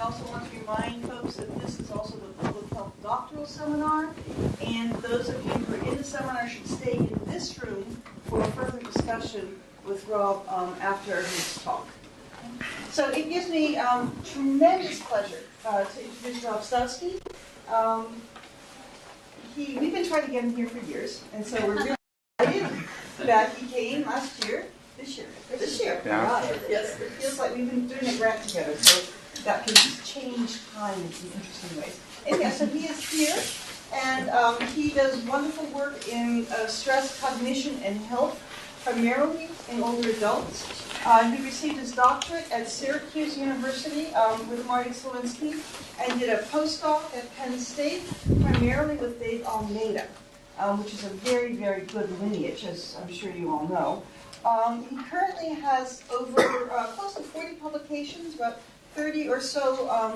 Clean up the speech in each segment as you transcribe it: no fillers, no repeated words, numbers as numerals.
also want to remind folks that this is also the public health doctoral seminar, and those of you who are in the seminar should stay in this room for further discussion with Rob after his talk. So it gives me tremendous pleasure to introduce Rob Stawski. We've been trying to get him here for years, and so we're really excited that he came last year. This year. Yeah. Right. Yes. It feels like we've been doing a grant together, so that can change time in some interesting ways. And yeah, so he is here, and he does wonderful work in stress, cognition, and health, primarily in older adults. He received his doctorate at Syracuse University with Marty Sliwinski, and did a postdoc at Penn State, primarily with Dave Almeida, which is a very, very good lineage, as I'm sure you all know. He currently has over close to 40 publications, about 30 or so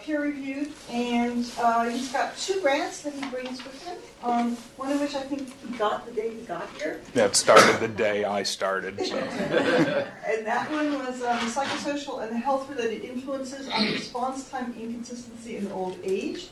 peer-reviewed, and he's got 2 grants that he brings with him, one of which I think he got the day he got here. That started the day I started. So. And that one was Psychosocial and Health-Related Influences on Response Time Inconsistency in Old Age.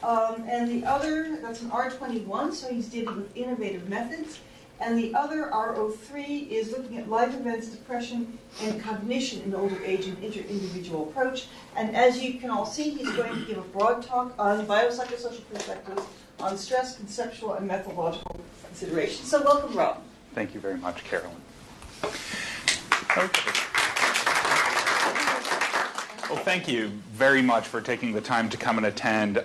And the other, that's an R21, so he's dealing with innovative methods. And the other, R03, is looking at life events, depression, and cognition in older age and inter-individual approach. And as you can all see, he's going to give a broad talk on biopsychosocial perspectives on stress, conceptual, and methodological considerations. So welcome, Rob. Thank you very much, Carolyn. Okay. Well, thank you very much for taking the time to come and attend.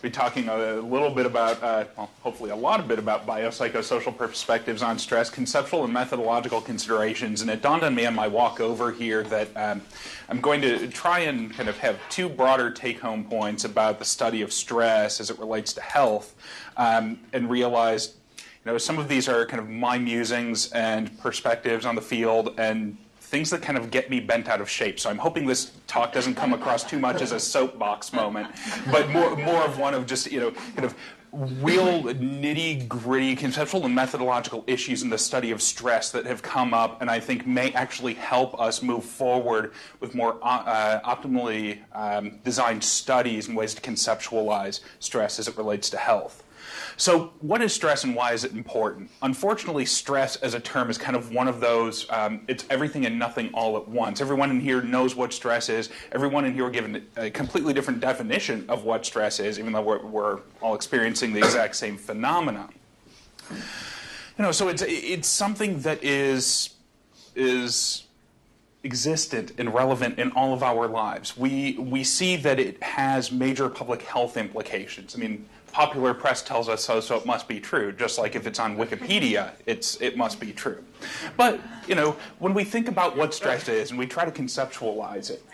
We'll be talking a little bit about, well, hopefully a lot of bit about biopsychosocial perspectives on stress, conceptual and methodological considerations. And it dawned on me on my walk over here that I'm going to try and kind of have 2 broader take-home points about the study of stress as it relates to health, and realized, some of these are kind of my musings and perspectives on the field and things that kind of get me bent out of shape. So I'm hoping this talk doesn't come across too much as a soapbox moment, but more of one of just, kind of real nitty-gritty conceptual and methodological issues in the study of stress that have come up and I think may actually help us move forward with more optimally designed studies and ways to conceptualize stress as it relates to health. So what is stress and why is it important? Unfortunately, stress as a term is kind of one of those, it's everything and nothing all at once. Everyone in here knows what stress is. Everyone in here are given a completely different definition of what stress is, even though we're all experiencing the exact same phenomena. So it's something that is existent and relevant in all of our lives. We see that it has major public health implications. I mean, popular press tells us so it must be true. Just like if it's on Wikipedia, it must be true. But, when we think about what stress is and we try to conceptualize it,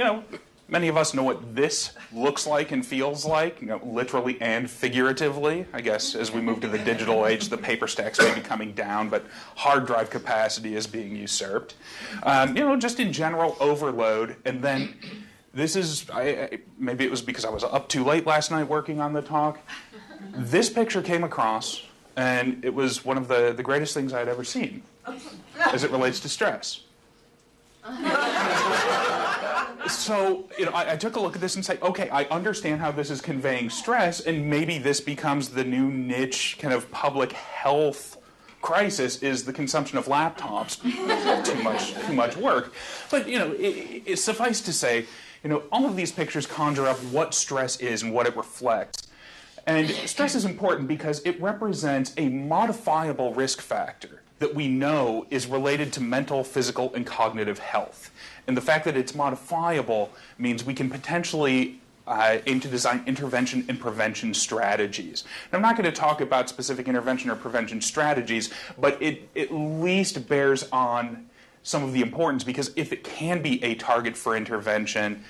many of us know what this looks like and feels like, literally and figuratively. I guess as we move to the digital age, the paper stacks may be coming down, but hard drive capacity is being usurped. Just in general, overload. And then this is, maybe it was because I was up too late last night working on the talk. This picture came across, and it was one of the greatest things I'd ever seen as it relates to stress. So, I took a look at this and said, okay, I understand how this is conveying stress, and maybe this becomes the new niche kind of public health crisis is the consumption of laptops. too much work. But, it's suffice to say, all of these pictures conjure up what stress is and what it reflects. And stress is important because it represents a modifiable risk factor that we know is related to mental, physical, and cognitive health. And the fact that it's modifiable means we can potentially aim to design intervention and prevention strategies. And I'm not going to talk about specific intervention or prevention strategies, but it at least bears on some of the importance, because if it can be a target for intervention,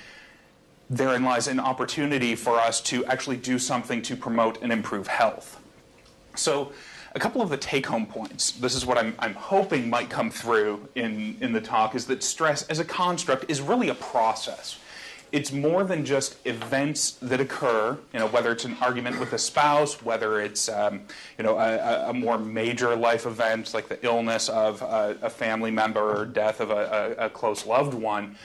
therein lies an opportunity for us to actually do something to promote and improve health. So a couple of the take-home points, this is what I'm hoping might come through in the talk, is that stress as a construct is really a process. It's more than just events that occur, whether it's an argument with a spouse, whether it's a more major life event like the illness of a family member or death of a close loved one.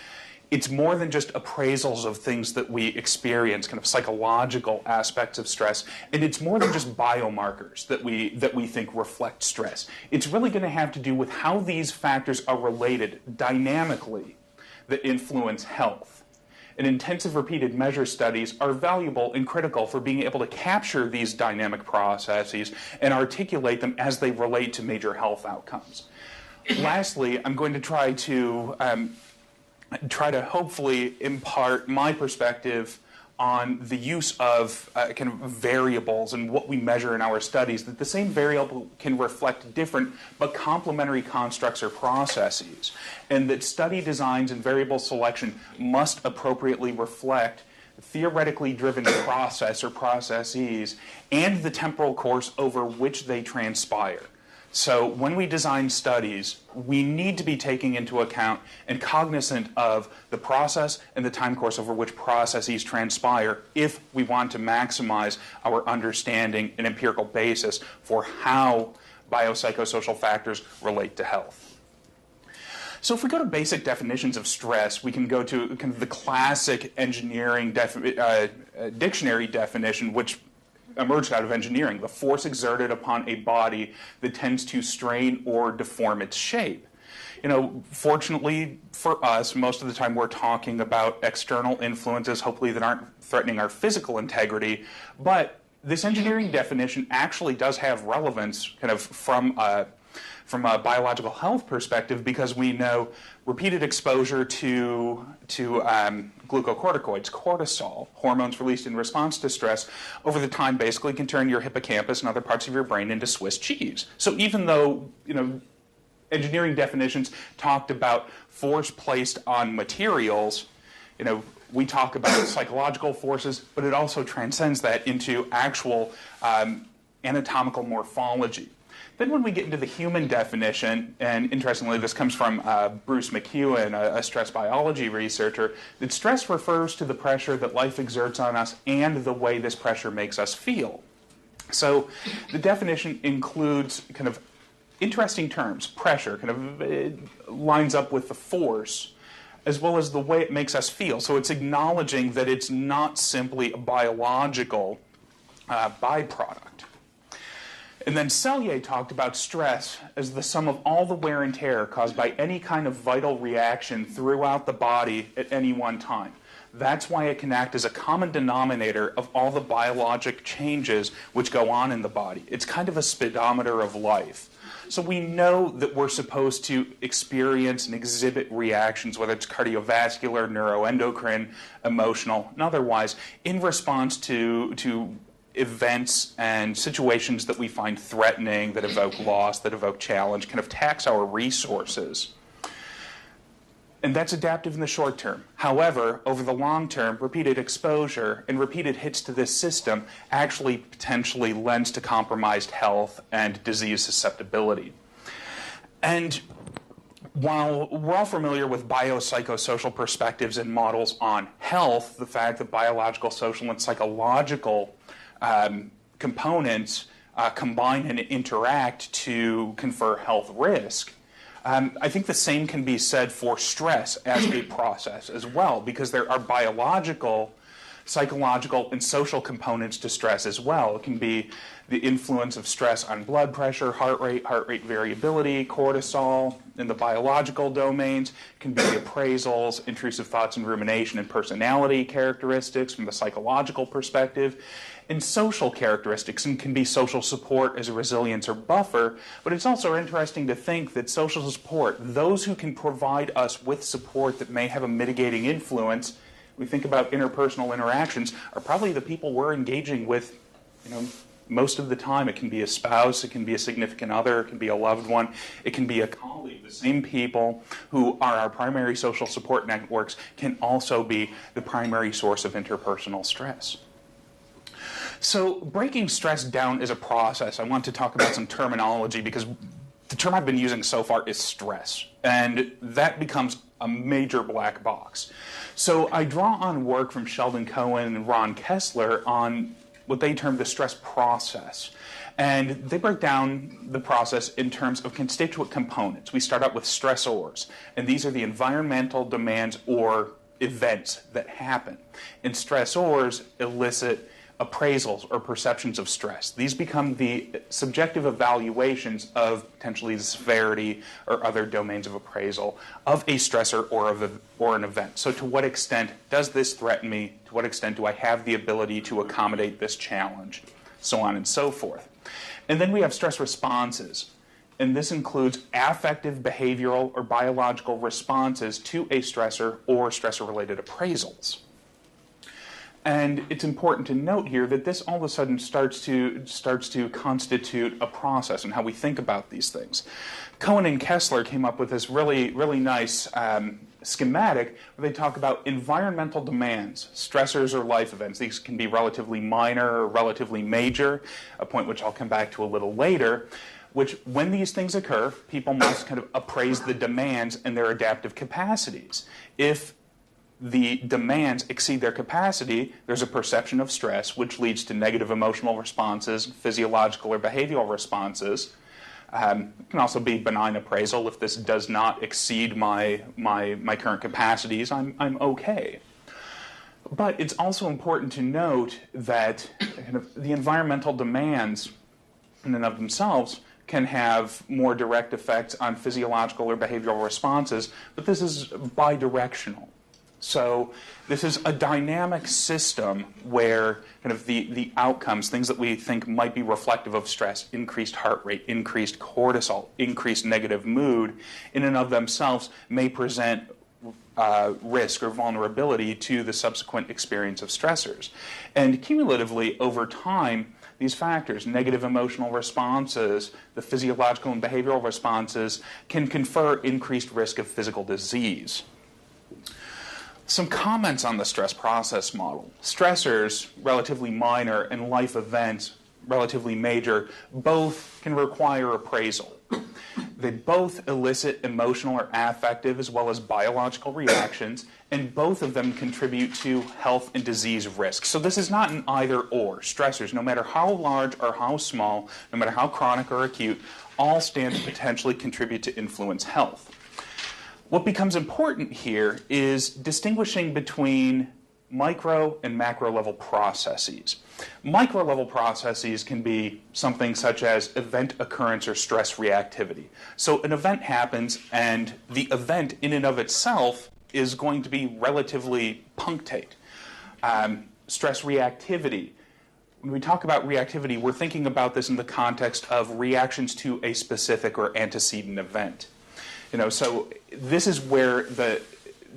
it's more than just appraisals of things that we experience, kind of psychological aspects of stress, and it's more than just biomarkers that we think reflect stress. It's really going to have to do with how these factors are related dynamically that influence health. And intensive repeated measure studies are valuable and critical for being able to capture these dynamic processes and articulate them as they relate to major health outcomes. Lastly, I'm going to try to hopefully impart my perspective on the use of kind of variables and what we measure in our studies, that the same variable can reflect different but complementary constructs or processes, and that study designs and variable selection must appropriately reflect theoretically driven process or processes and the temporal course over which they transpire. So when we design studies, we need to be taking into account and cognizant of the process and the time course over which processes transpire if we want to maximize our understanding and empirical basis for how biopsychosocial factors relate to health. So if we go to basic definitions of stress, we can go to kind of the classic engineering dictionary definition, which emerged out of engineering: the force exerted upon a body that tends to strain or deform its shape. Fortunately for us, most of the time we're talking about external influences, hopefully that aren't threatening our physical integrity, but this engineering definition actually does have relevance kind of from a biological health perspective, because we know repeated exposure to glucocorticoids, cortisol, hormones released in response to stress, over the time basically can turn your hippocampus and other parts of your brain into Swiss cheese. So even though, engineering definitions talked about force placed on materials, we talk about psychological forces, but it also transcends that into actual anatomical morphology. Then when we get into the human definition, and interestingly this comes from Bruce McEwen, a stress biology researcher, that stress refers to the pressure that life exerts on us and the way this pressure makes us feel. So the definition includes kind of interesting terms. Pressure kind of lines up with the force, as well as the way it makes us feel. So it's acknowledging that it's not simply a biological byproduct. And then Selye talked about stress as the sum of all the wear and tear caused by any kind of vital reaction throughout the body at any one time. That's why it can act as a common denominator of all the biologic changes which go on in the body. It's kind of a speedometer of life. So we know that we're supposed to experience and exhibit reactions, whether it's cardiovascular, neuroendocrine, emotional, and otherwise, in response to events and situations that we find threatening, that evoke loss, that evoke challenge, kind of tax our resources. And that's adaptive in the short term. However, over the long term, repeated exposure and repeated hits to this system actually potentially lends to compromised health and disease susceptibility. And while we're all familiar with biopsychosocial perspectives and models on health, the fact that biological, social, and psychological components combine and interact to confer health risk, I think the same can be said for stress as a process as well, because there are biological, psychological, and social components to stress as well. It can be the influence of stress on blood pressure, heart rate variability, cortisol in the biological domains. It can be the appraisals, intrusive thoughts and rumination, and personality characteristics from the psychological perspective. And social characteristics, and can be social support as a resilience or buffer, but it's also interesting to think that social support, those who can provide us with support that may have a mitigating influence, we think about interpersonal interactions, are probably the people we're engaging with, most of the time. It can be a spouse, it can be a significant other, it can be a loved one, it can be a colleague. The same people who are our primary social support networks can also be the primary source of interpersonal stress. So breaking stress down is a process. I want to talk about some terminology, because the term I've been using so far is stress, and that becomes a major black box. So I draw on work from Sheldon Cohen and Ron Kessler on what they term the stress process. And they break down the process in terms of constituent components. We start out with stressors, and these are the environmental demands or events that happen. And stressors elicit appraisals or perceptions of stress. These become the subjective evaluations of potentially the severity or other domains of appraisal of a stressor or an event. So to what extent does this threaten me? To what extent do I have the ability to accommodate this challenge? So on and so forth. And then we have stress responses. And this includes affective, behavioral, or biological responses to a stressor or stressor-related appraisals. And it's important to note here that this all of a sudden starts to constitute a process and how we think about these things. Cohen and Kessler came up with this really nice schematic where they talk about environmental demands, stressors or life events. These can be relatively minor or relatively major, a point which I'll come back to a little later, which when these things occur, people must kind of appraise the demands and their adaptive capacities. If the demands exceed their capacity, there's a perception of stress, which leads to negative emotional responses, physiological or behavioral responses. It can also be benign appraisal. If this does not exceed my current capacities, I'm okay. But it's also important to note that kind of the environmental demands in and of themselves can have more direct effects on physiological or behavioral responses, but this is bidirectional. So this is a dynamic system where kind of the outcomes, things that we think might be reflective of stress, increased heart rate, increased cortisol, increased negative mood, in and of themselves may present risk or vulnerability to the subsequent experience of stressors. And cumulatively, over time, these factors, negative emotional responses, the physiological and behavioral responses, can confer increased risk of physical disease. Some comments on the stress process model. Stressors, relatively minor, and life events, relatively major, both can require appraisal. They both elicit emotional or affective as well as biological reactions, and both of them contribute to health and disease risk. So this is not an either-or. Stressors, no matter how large or how small, no matter how chronic or acute, all stand to potentially contribute to influence health. What becomes important here is distinguishing between micro and macro level processes. Micro level processes can be something such as event occurrence or stress reactivity. So an event happens and the event in and of itself is going to be relatively punctate. Stress reactivity. When we talk about reactivity, we're thinking about this in the context of reactions to a specific or antecedent event. So this is where the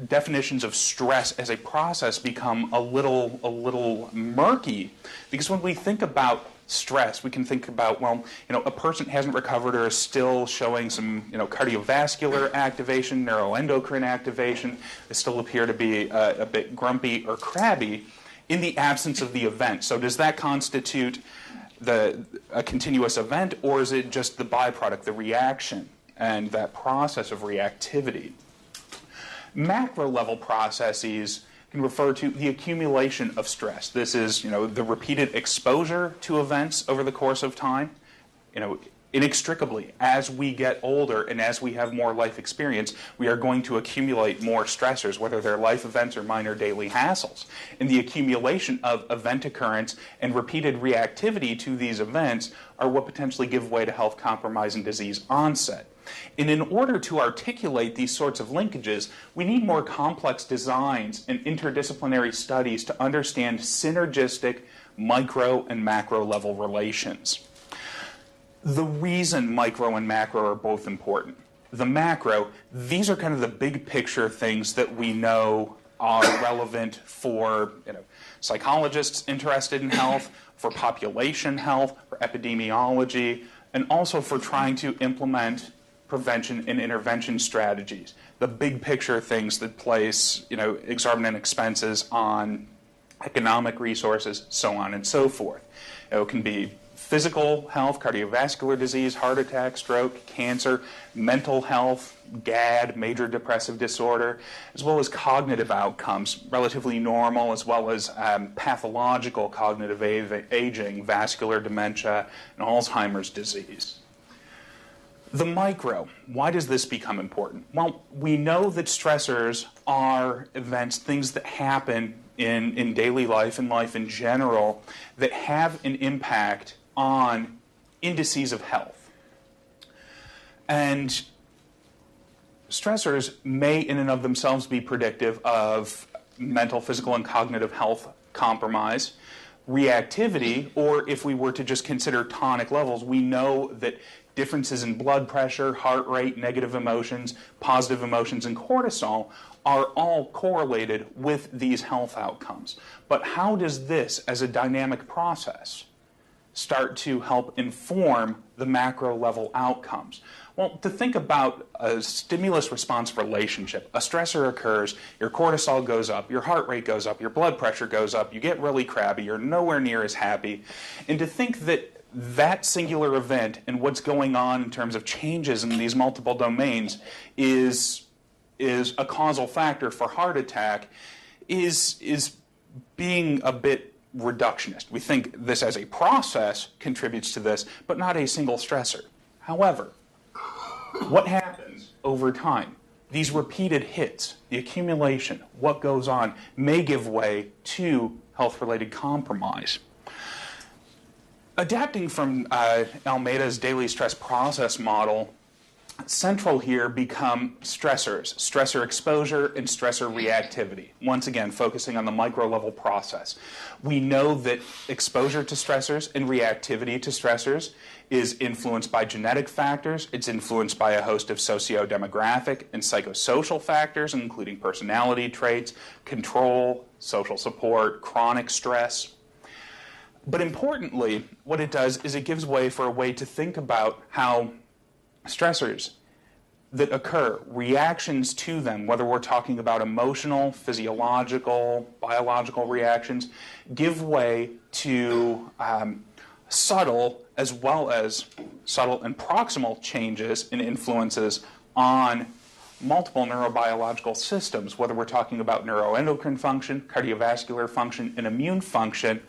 definitions of stress as a process become a little murky, because when we think about stress, we can think about, a person hasn't recovered or is still showing some, cardiovascular activation, neuroendocrine activation. They still appear to be a bit grumpy or crabby in the absence of the event. So does that constitute a continuous event, or is it just the byproduct, the reaction, and that process of reactivity? Macro-level processes can refer to the accumulation of stress. This is, the repeated exposure to events over the course of time. Inextricably, as we get older and as we have more life experience, we are going to accumulate more stressors, whether they're life events or minor daily hassles. And the accumulation of event occurrence and repeated reactivity to these events are what potentially give way to health compromise and disease onset. And in order to articulate these sorts of linkages, we need more complex designs and interdisciplinary studies to understand synergistic micro and macro level relations. The reason micro and macro are both important. The macro, these are kind of the big picture things that we know are relevant for psychologists interested in health, for population health, for epidemiology, and also for trying to implement prevention and intervention strategies. The big picture things that place, exorbitant expenses on economic resources, so on and so forth. It can be physical health, cardiovascular disease, heart attack, stroke, cancer, mental health, GAD, major depressive disorder, as well as cognitive outcomes, relatively normal, as well as pathological cognitive aging, vascular dementia, and Alzheimer's disease. The micro, why does this become important? Well, we know that stressors are events, things that happen in daily life and life in general that have an impact on indices of health. And stressors may in and of themselves be predictive of mental, physical, and cognitive health compromise. Reactivity, or if we were to just consider tonic levels, we know that differences in blood pressure, heart rate, negative emotions, positive emotions, and cortisol are all correlated with these health outcomes. But how does this, as a dynamic process, start to help inform the macro level outcomes? Well, to think about a stimulus-response relationship, a stressor occurs, your cortisol goes up, your heart rate goes up, your blood pressure goes up, you get really crabby, you're nowhere near as happy. And to think that that singular event and what's going on in terms of changes in these multiple domains is a causal factor for heart attack is being a bit reductionist. We think this as a process contributes to this, but not a single stressor. However, what happens over time? These repeated hits, the accumulation, what goes on, may give way to health-related compromise. Adapting from Almeida's daily stress process model, central here become stressors, stressor exposure and stressor reactivity. Once again, focusing on the micro-level process. We know that exposure to stressors and reactivity to stressors is influenced by genetic factors. It's influenced by a host of socio-demographic and psychosocial factors, including personality traits, control, social support, chronic stress. But importantly, what it does is it gives way for a way to think about how stressors that occur, reactions to them, whether we're talking about emotional, physiological, biological reactions, give way to subtle as well as subtle and proximal changes and influences on multiple neurobiological systems, whether we're talking about neuroendocrine function, cardiovascular function, and immune function.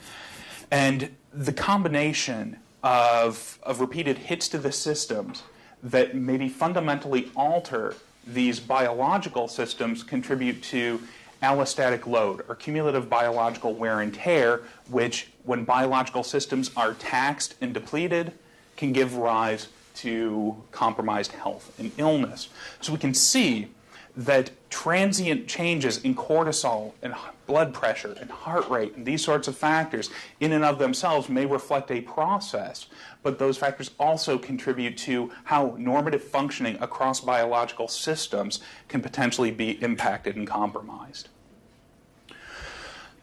And the combination of repeated hits to the systems that maybe fundamentally alter these biological systems contribute to allostatic load, or cumulative biological wear and tear, which, when biological systems are taxed and depleted, can give rise to compromised health and illness. So we can see that transient changes in cortisol and blood pressure and heart rate and these sorts of factors in and of themselves may reflect a process, but those factors also contribute to how normative functioning across biological systems can potentially be impacted and compromised.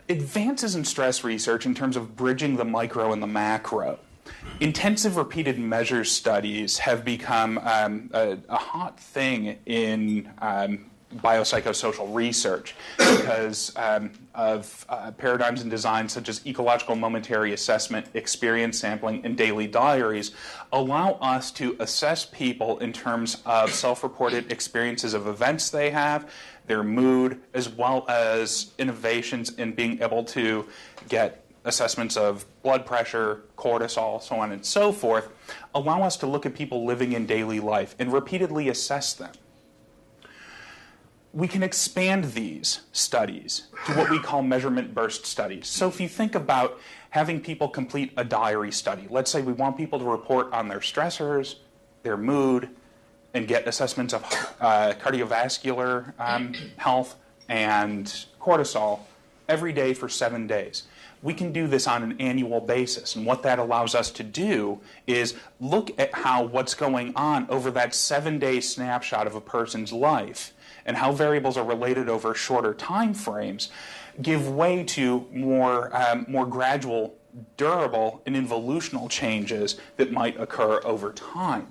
Advances in stress research in terms of bridging the micro and the macro. Intensive repeated measures studies have become a hot thing in biopsychosocial research because of paradigms and designs such as ecological momentary assessment, experience sampling, and daily diaries allow us to assess people in terms of self-reported experiences of events they have, their mood, as well as innovations in being able to get assessments of blood pressure, cortisol, so on and so forth, allow us to look at people living in daily life and repeatedly assess them. We can expand these studies to what we call measurement burst studies. So if you think about having people complete a diary study, let's say we want people to report on their stressors, their mood, and get assessments of cardiovascular health and cortisol every day for 7 days. We can do this on an annual basis, and what that allows us to do is look at how what's going on over that 7-day snapshot of a person's life and how variables are related over shorter time frames give way to more gradual, durable, and involutional changes that might occur over time.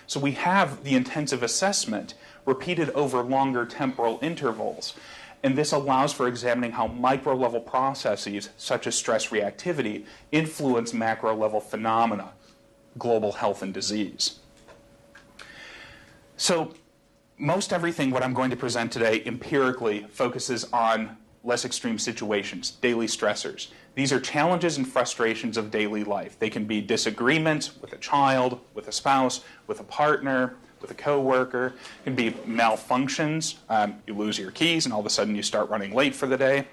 So we have the intensive assessment repeated over longer temporal intervals. And this allows for examining how micro-level processes, such as stress reactivity, influence macro-level phenomena, global health and disease. So most everything what I'm going to present today empirically focuses on less extreme situations, daily stressors. These are challenges and frustrations of daily life. They can be disagreements with a child, with a spouse, with a partner, with a coworker. It can be malfunctions. You lose your keys and all of a sudden you start running late for the day.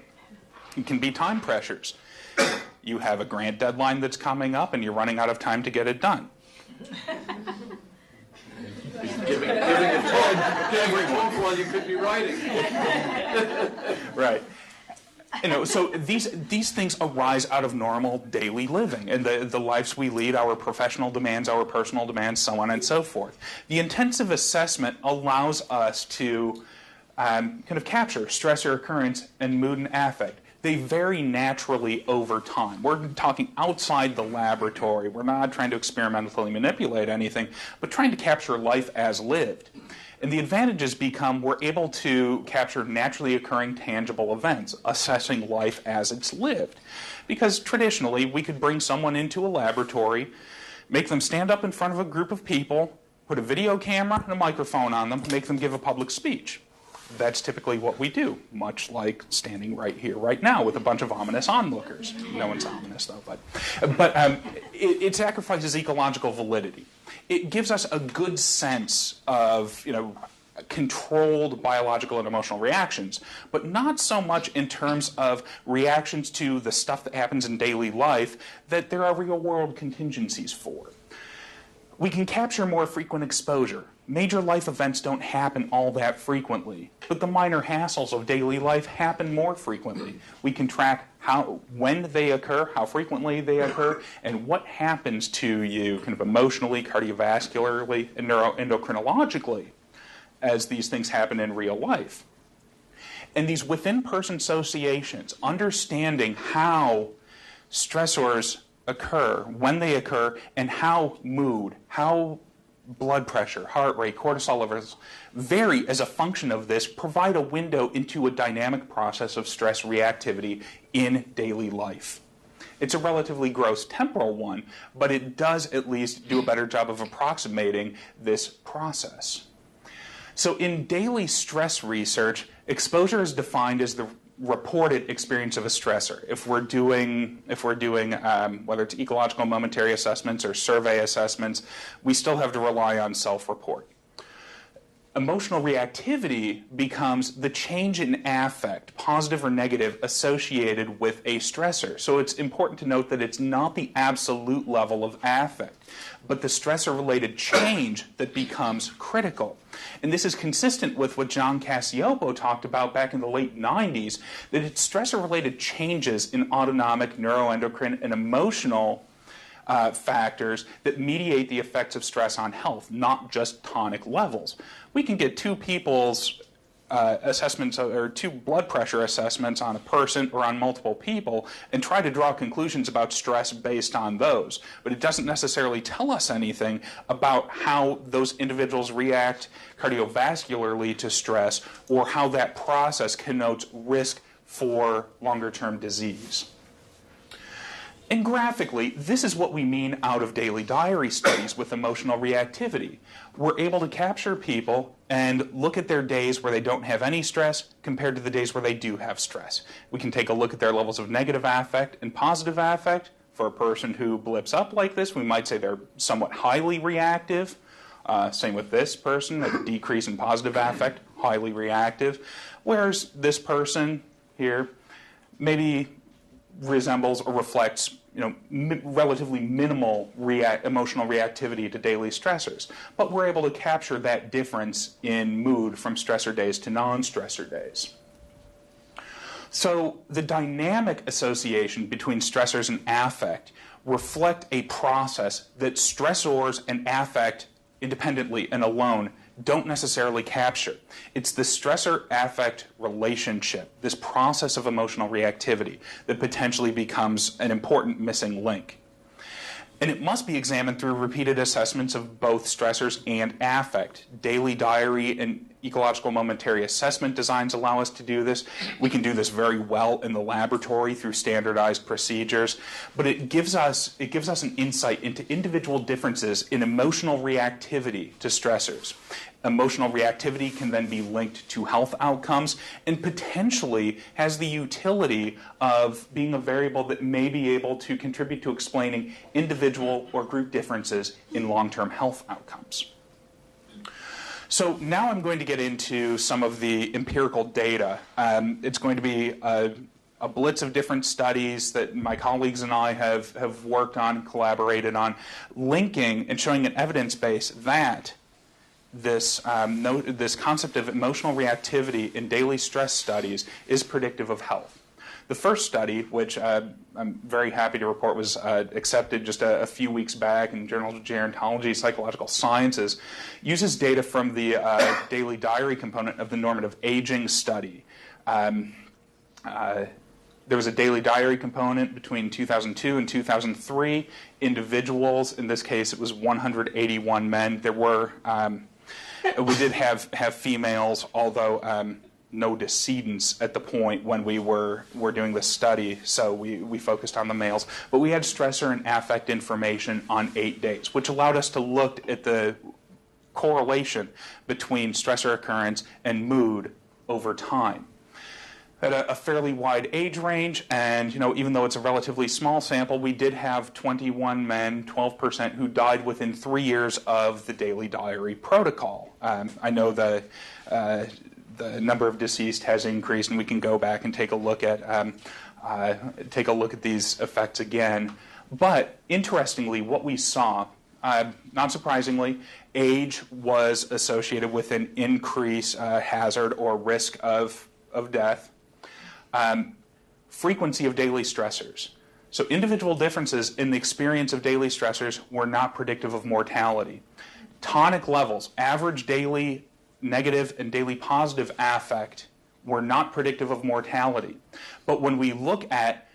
It can be time pressures. You have a grant deadline that's coming up and you're running out of time to get it done. Giving a talk every book while you could be writing. Right. So these things arise out of normal daily living and the lives we lead, our professional demands, our personal demands, so on and so forth. The intensive assessment allows us to kind of capture stressor occurrence and mood and affect. They vary naturally over time. We're talking outside the laboratory. We're not trying to experimentally manipulate anything, but trying to capture life as lived. And the advantages become we're able to capture naturally occurring tangible events, assessing life as it's lived. Because traditionally, we could bring someone into a laboratory, make them stand up in front of a group of people, put a video camera and a microphone on them, make them give a public speech. That's typically what we do, much like standing right here, right now, with a bunch of ominous onlookers. No one's ominous, though, but it sacrifices ecological validity. It gives us a good sense of, controlled biological and emotional reactions, but not so much in terms of reactions to the stuff that happens in daily life that there are real-world contingencies for. We can capture more frequent exposure. Major life events don't happen all that frequently, but the minor hassles of daily life happen more frequently. We can track when they occur, how frequently they occur, and what happens to you kind of emotionally, cardiovascularly, and neuroendocrinologically as these things happen in real life. And these within-person associations, understanding how stressors occur, when they occur, and how mood, how blood pressure, heart rate, cortisol levels vary as a function of this, provide a window into a dynamic process of stress reactivity in daily life. It's a relatively gross temporal one, but it does at least do a better job of approximating this process. So in daily stress research, exposure is defined as the reported experience of a stressor. If we're doing whether it's ecological momentary assessments or survey assessments, we still have to rely on self-report. Emotional reactivity becomes the change in affect, positive or negative, associated with a stressor. So it's important to note that it's not the absolute level of affect, but the stressor-related change that becomes critical. And this is consistent with what John Cacioppo talked about back in the late 90s, that it's stressor-related changes in autonomic, neuroendocrine, and emotional factors that mediate the effects of stress on health, not just tonic levels. We can get two people's assessments or two blood pressure assessments on a person or on multiple people and try to draw conclusions about stress based on those. But it doesn't necessarily tell us anything about how those individuals react cardiovascularly to stress or how that process connotes risk for longer-term disease. And graphically, this is what we mean out of daily diary studies with emotional reactivity. We're able to capture people and look at their days where they don't have any stress compared to the days where they do have stress. We can take a look at their levels of negative affect and positive affect. For a person who blips up like this, we might say they're somewhat highly reactive. Same with this person, a decrease in positive affect, highly reactive. Whereas this person here maybe resembles or reflects relatively minimal emotional reactivity to daily stressors. But we're able to capture that difference in mood from stressor days to non-stressor days. So the dynamic association between stressors and affect reflect a process that stressors and affect independently and alone don't necessarily capture. It's the stressor-affect relationship, this process of emotional reactivity, that potentially becomes an important missing link. And it must be examined through repeated assessments of both stressors and affect. Daily diary and ecological momentary assessment designs allow us to do this. We can do this very well in the laboratory through standardized procedures, but it gives us an insight into individual differences in emotional reactivity to stressors. Emotional reactivity can then be linked to health outcomes and potentially has the utility of being a variable that may be able to contribute to explaining individual or group differences in long-term health outcomes. So now I'm going to get into some of the empirical data. It's going to be a blitz of different studies that my colleagues and I have worked on, collaborated on, linking and showing an evidence base that this concept of emotional reactivity in daily stress studies is predictive of health. The first study, which I'm very happy to report was accepted just a few weeks back in Journal of Gerontology, Psychological Sciences, uses data from the daily diary component of the normative aging study. There was a daily diary component between 2002 and 2003. Individuals, in this case, it was 181 men. There were, we did have females, although no decedents at the point when we were doing this study, so we focused on the males. But we had stressor and affect information on 8 days, which allowed us to look at the correlation between stressor occurrence and mood over time. At a fairly wide age range, and even though it's a relatively small sample, we did have 21 men, 12%, who died within 3 years of the daily diary protocol. I know the number of deceased has increased, and we can go back and take a look at these effects again. But interestingly, what we saw, not surprisingly, age was associated with an increased hazard or risk of death. Frequency of daily stressors. So individual differences in the experience of daily stressors were not predictive of mortality. Tonic levels, average daily negative and daily positive affect, were not predictive of mortality. But when we look at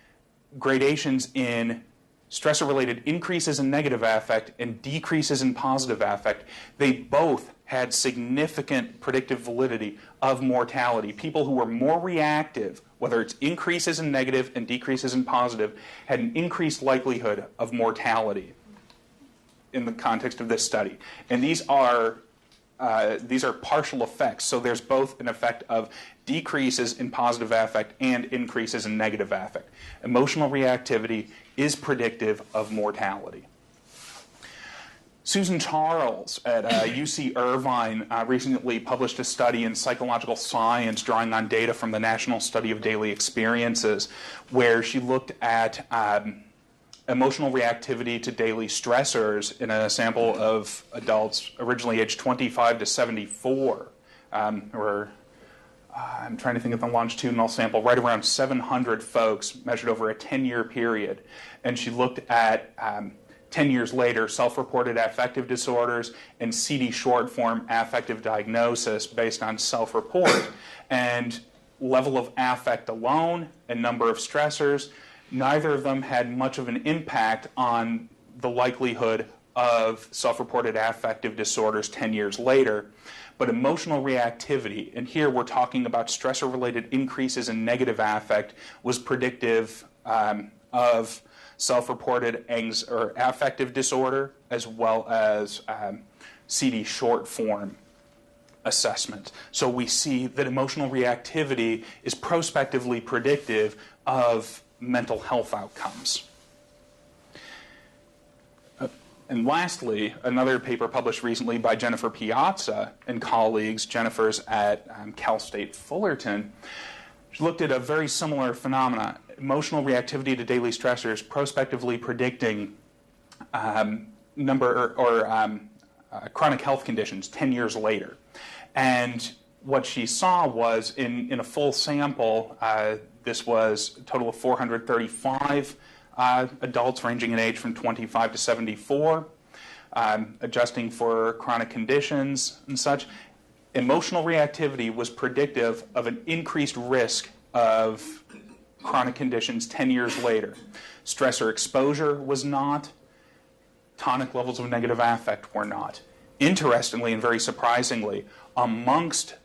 gradations in stressor-related increases in negative affect and decreases in positive affect, they both had significant predictive validity of mortality. People who were more reactive, whether it's increases in negative and decreases in positive, had an increased likelihood of mortality in the context of this study. And these are partial effects, so there's both an effect of decreases in positive affect and increases in negative affect. Emotional reactivity is predictive of mortality. Susan Charles at UC Irvine recently published a study in Psychological Science drawing on data from the National Study of Daily Experiences, where she looked at emotional reactivity to daily stressors in a sample of adults originally aged 25 to 74, or I'm trying to think of the longitudinal sample, right around 700 folks measured over a 10-year period. And she looked at 10 years later, self-reported affective disorders and CD short form affective diagnosis based on self-report. And level of affect alone and number of stressors, neither of them had much of an impact on the likelihood of self-reported affective disorders 10 years later. But emotional reactivity, and here we're talking about stressor-related increases in negative affect, was predictive of self-reported or affective disorder, as well as CD short form assessment. So we see that emotional reactivity is prospectively predictive of mental health outcomes. And lastly, another paper published recently by Jennifer Piazza and colleagues, Jennifer's at Cal State Fullerton, she looked at a very similar phenomena, emotional reactivity to daily stressors, prospectively predicting chronic health conditions 10 years later. And what she saw was in a full sample, this was a total of 435 adults ranging in age from 25 to 74, adjusting for chronic conditions and such. Emotional reactivity was predictive of an increased risk of chronic conditions 10 years later. Stressor exposure was not. Tonic levels of negative affect were not. Interestingly and very surprisingly, amongst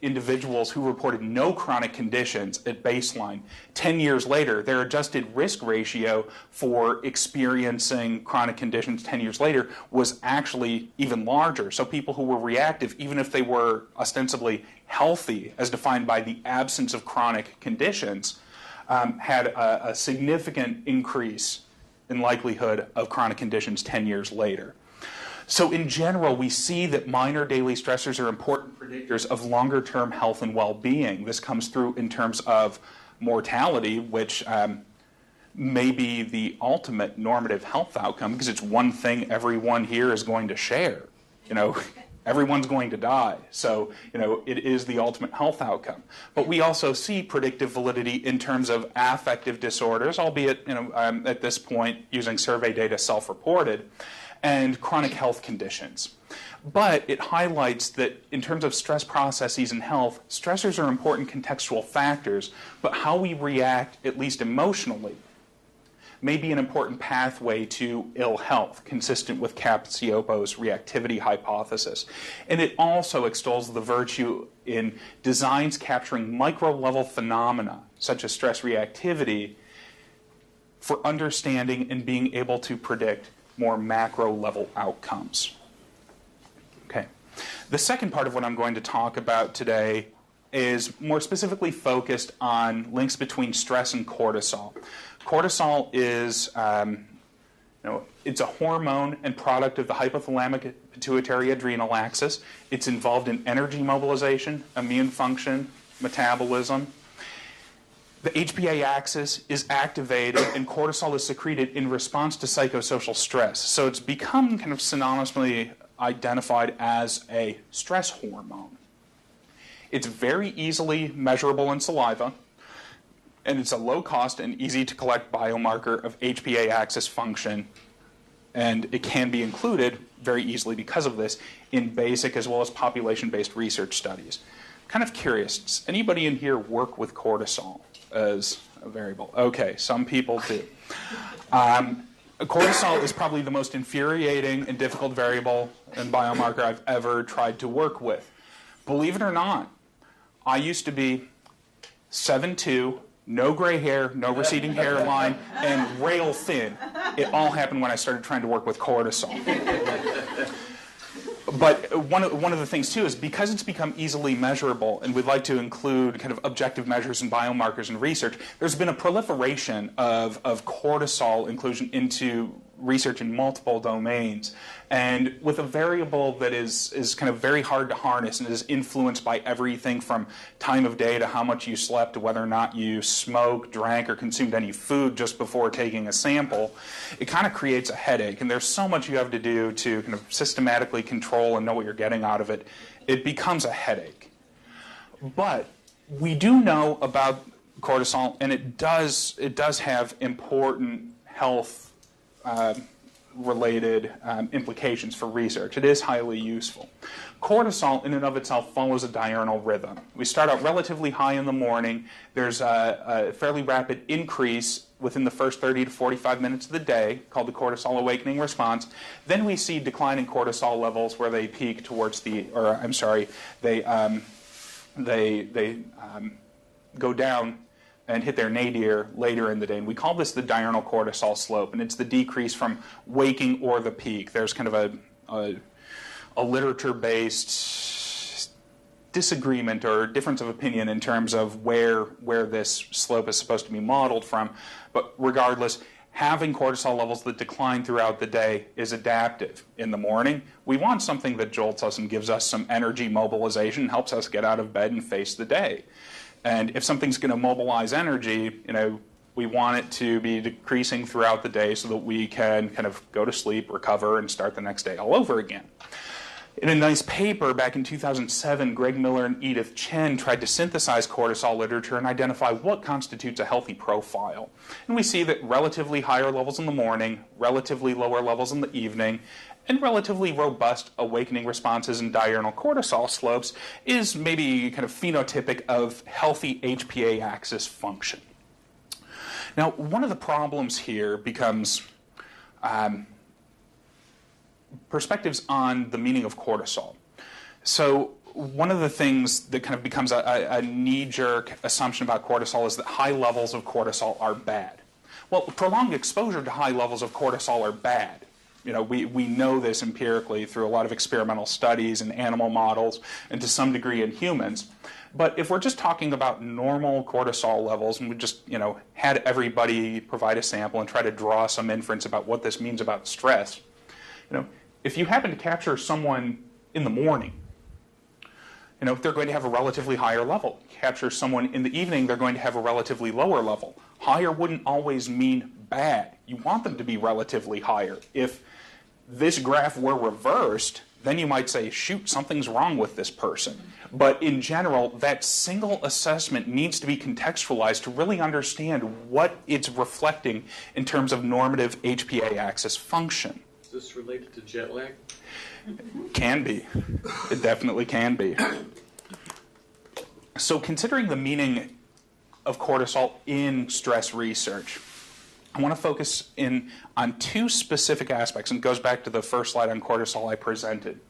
individuals who reported no chronic conditions at baseline, 10 years later, their adjusted risk ratio for experiencing chronic conditions 10 years later was actually even larger. So people who were reactive, even if they were ostensibly healthy, as defined by the absence of chronic conditions, had a significant increase in likelihood of chronic conditions 10 years later. So in general, we see that minor daily stressors are important predictors of longer-term health and well-being. This comes through in terms of mortality, which may be the ultimate normative health outcome, because it's one thing everyone here is going to share. Everyone's going to die. So, it is the ultimate health outcome. But we also see predictive validity in terms of affective disorders, albeit, at this point, using survey data self-reported, and chronic health conditions. But it highlights that in terms of stress processes and health, stressors are important contextual factors, but how we react, at least emotionally, may be an important pathway to ill health, consistent with Cacioppo's reactivity hypothesis. And it also extols the virtue in designs capturing micro-level phenomena, such as stress reactivity, for understanding and being able to predict more macro-level outcomes. Okay. The second part of what I'm going to talk about today is more specifically focused on links between stress and cortisol. Cortisol is, it's a hormone and product of the hypothalamic pituitary adrenal axis. It's involved in energy mobilization, immune function, metabolism. The HPA axis is activated and cortisol is secreted in response to psychosocial stress. So it's become kind of synonymously identified as a stress hormone. It's very easily measurable in saliva, and it's a low-cost and easy-to-collect biomarker of HPA axis function, and it can be included very easily because of this in basic as well as population-based research studies. Kind of curious, does anybody in here work with cortisol as a variable? Okay, some people do. Cortisol is probably the most infuriating and difficult variable and biomarker I've ever tried to work with. Believe it or not, I used to be 7'2", no gray hair, no receding hairline, and rail thin. It all happened when I started trying to work with cortisol. But one of the things, too, is because it's become easily measurable, and we'd like to include kind of objective measures and biomarkers in research, there's been a proliferation of cortisol inclusion into research in multiple domains. And with a variable that is kind of very hard to harness and is influenced by everything from time of day to how much you slept to whether or not you smoked, drank, or consumed any food just before taking a sample, it kind of creates a headache. And there's so much you have to do to kind of systematically control and know what you're getting out of it. It becomes a headache. But we do know about cortisol, and it does have important health related implications for research. It is highly useful. Cortisol in and of itself follows a diurnal rhythm. We start out relatively high in the morning. There's a fairly rapid increase within the first 30 to 45 minutes of the day, called the cortisol awakening response. Then we see declining cortisol levels where they peak towards they go down and hit their nadir later in the day. And we call this the diurnal cortisol slope, and it's the decrease from waking or the peak. There's kind of a literature-based disagreement or difference of opinion in terms of where this slope is supposed to be modeled from. But regardless, having cortisol levels that decline throughout the day is adaptive. In the morning, we want something that jolts us and gives us some energy mobilization, helps us get out of bed and face the day. And if something's going to mobilize energy, we want it to be decreasing throughout the day so that we can kind of go to sleep, recover, and start the next day all over again. In a nice paper back in 2007, Greg Miller and Edith Chen tried to synthesize cortisol literature and identify what constitutes a healthy profile. And we see that relatively higher levels in the morning, relatively lower levels in the evening, and relatively robust awakening responses in diurnal cortisol slopes is maybe kind of phenotypic of healthy HPA axis function. Now, one of the problems here becomes perspectives on the meaning of cortisol. So one of the things that kind of becomes a knee-jerk assumption about cortisol is that high levels of cortisol are bad. Well, prolonged exposure to high levels of cortisol are bad. We know this empirically through a lot of experimental studies and animal models and to some degree in humans. But if we're just talking about normal cortisol levels and we just, had everybody provide a sample and try to draw some inference about what this means about stress, if you happen to capture someone in the morning, they're going to have a relatively higher level. Capture someone in the evening, they're going to have a relatively lower level. Higher wouldn't always mean bad. You want them to be relatively higher. If this graph were reversed, then you might say, shoot, something's wrong with this person. But in general, that single assessment needs to be contextualized to really understand what it's reflecting in terms of normative HPA axis function. Is this related to jet lag? Can be. It definitely can be. So considering the meaning of cortisol in stress research, I want to focus in on two specific aspects, and it goes back to the first slide on cortisol I presented,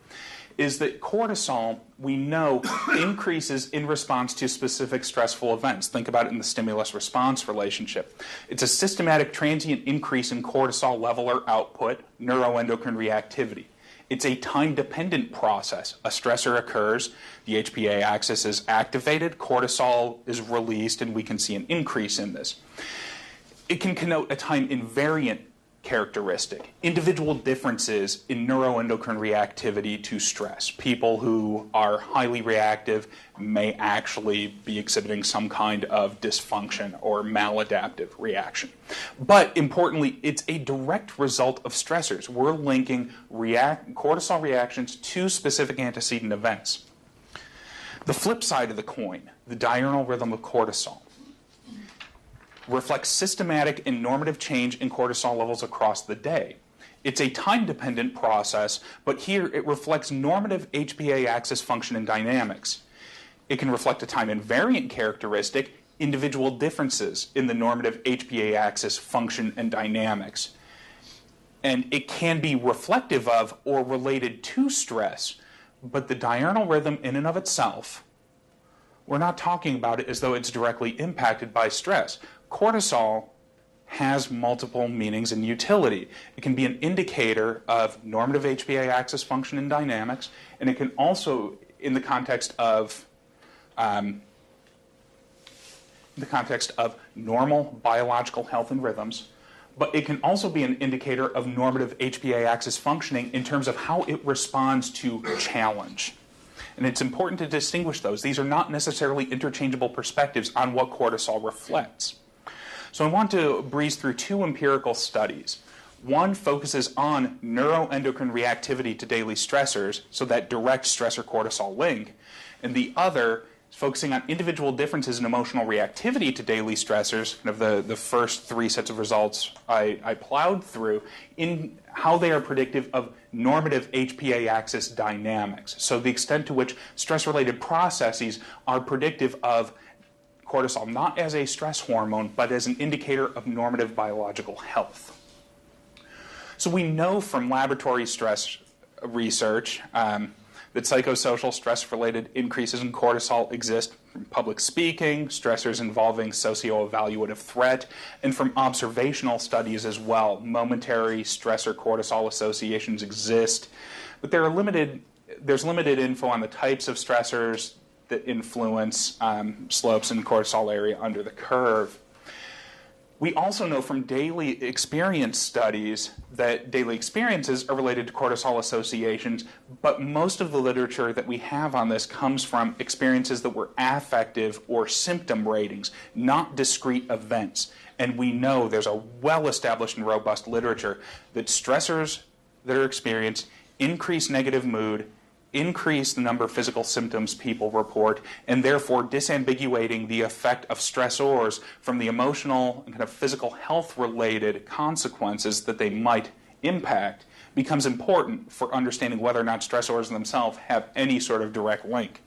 is that cortisol, we know, increases in response to specific stressful events. Think about it in the stimulus-response relationship. It's a systematic transient increase in cortisol level or output, neuroendocrine reactivity. It's a time-dependent process. A stressor occurs, the HPA axis is activated, cortisol is released, and we can see an increase in this. It can connote a time-invariant characteristic, individual differences in neuroendocrine reactivity to stress. People who are highly reactive may actually be exhibiting some kind of dysfunction or maladaptive reaction. But importantly, it's a direct result of stressors. We're linking cortisol reactions to specific antecedent events. The flip side of the coin, the diurnal rhythm of cortisol, reflects systematic and normative change in cortisol levels across the day. It's a time-dependent process, but here it reflects normative HPA axis function and dynamics. It can reflect a time-invariant characteristic, individual differences in the normative HPA axis function and dynamics. And it can be reflective of or related to stress, but the diurnal rhythm in and of itself, we're not talking about it as though it's directly impacted by stress. Cortisol has multiple meanings and utility. It can be an indicator of normative HPA axis function and dynamics, and it can also, in the context of normal biological health and rhythms, but it can also be an indicator of normative HPA axis functioning in terms of how it responds to challenge. And it's important to distinguish those. These are not necessarily interchangeable perspectives on what cortisol reflects. So I want to breeze through two empirical studies. One focuses on neuroendocrine reactivity to daily stressors, so that direct stressor-cortisol link, and the other is focusing on individual differences in emotional reactivity to daily stressors, kind of the first three sets of results I plowed through, in how they are predictive of normative HPA axis dynamics. So the extent to which stress-related processes are predictive of cortisol, not as a stress hormone, but as an indicator of normative biological health. So we know from laboratory stress research that psychosocial stress-related increases in cortisol exist from public speaking, stressors involving socio-evaluative threat, and from observational studies as well. Momentary stressor-cortisol associations exist, but there's limited info on the types of stressors that influence slopes in cortisol area under the curve. We also know from daily experience studies that daily experiences are related to cortisol associations, but most of the literature that we have on this comes from experiences that were affective or symptom ratings, not discrete events. And we know there's a well-established and robust literature that stressors that are experienced increase negative mood, increase the number of physical symptoms people report, and therefore disambiguating the effect of stressors from the emotional and kind of physical health-related consequences that they might impact becomes important for understanding whether or not stressors themselves have any sort of direct link.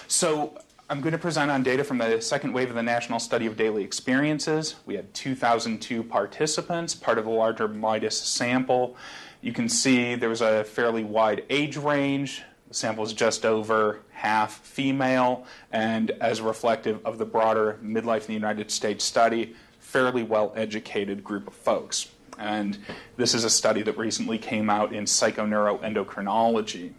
So I'm going to present on data from the second wave of the National Study of Daily Experiences. We had 2,002 participants, part of a larger MIDAS sample. You can see there was a fairly wide age range. The sample is just over half female, and as reflective of the broader midlife in the United States study, fairly well-educated group of folks. And this is a study that recently came out in Psychoneuroendocrinology.